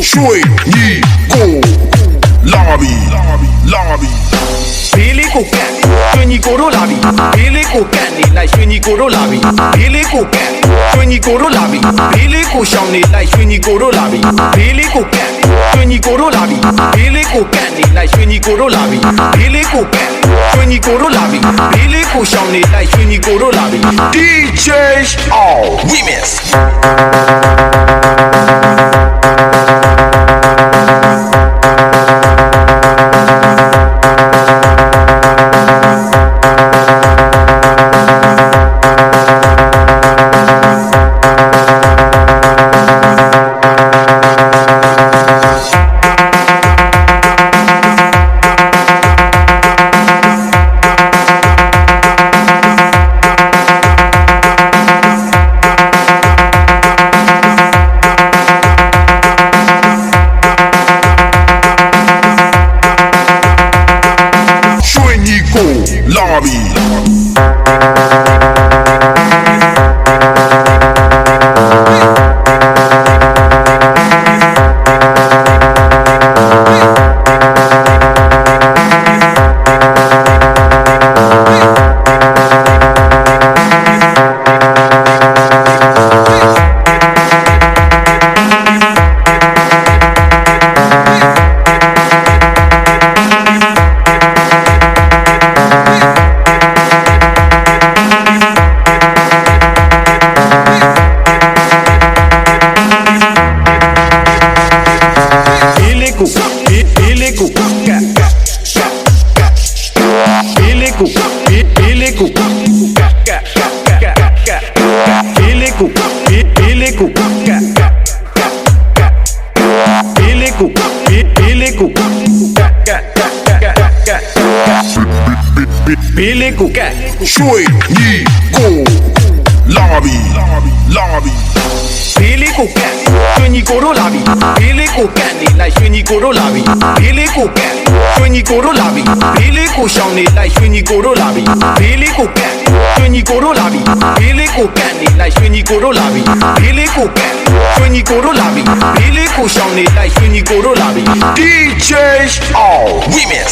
水泥狗lobbyဘေးလေးကိုကတ်ရွှေညီကိုတို့လာပြီဘေးလေးကိုကတ်နေလိုက်ရွှေညီကိုတို့လာပြီဘေးလေးကိုကတ်ရွှေညီကိုတို့လာပြီဘေးလေးကိုရှောင်နေလိုက်ရွှေညီကိုတို့လာပြီဘေးလေးကိုကတ်ရွှေညီကိုတို့လာပြီဘေးလေးကိုကတ်နေလိုက်ရွှေညီကိုတို့လာပြီဘေးလေးကိုကတ်ရွှေညီကိုတို့လာပြီဘေးလေးကိုရှောင်နေလိုက်ရွှေညီကိုတို့လာပြီ DJ all remix lobby Billyကိုကတ်ရွှေညီကိုlobby ဘေးလေးကိုကတ်ရွှေညီကိုတို့လာပြီဘေးလေးကိုကတ်နေလိုက်ရွှေညီကိုတို့လာပြီဘေးလေးကိုကတ်ရွှေညီကိုတို့လာပြီဘေးလေးကိုရှောင်နေလိုက်ရွှေညီကိုတို့လာပြီဘေးလေးကိုကတ်ရွှေညီကိုတို့လာပြီဘေးလေးကိုကတ်နေလိုက်ရွှေညီကိုတို့လာပြီဘေးလေးကိုကတ်ရွှေညီကိုတို့လာပြီဘေးလေးကိုရှောင်နေလိုက်ရွှေညီကိုတို့လာပြီ DJ all remix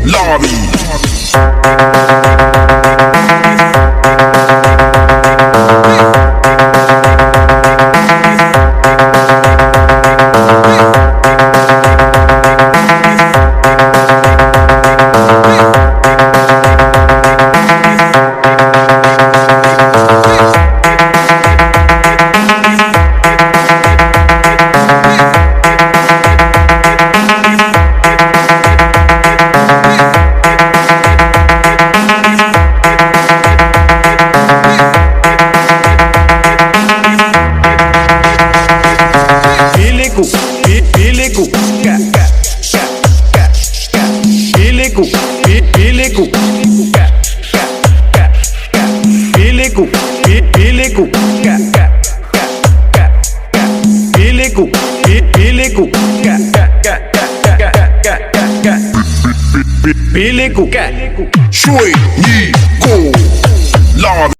lobby Billyကိုကတ်ရွှေညီကိုlobby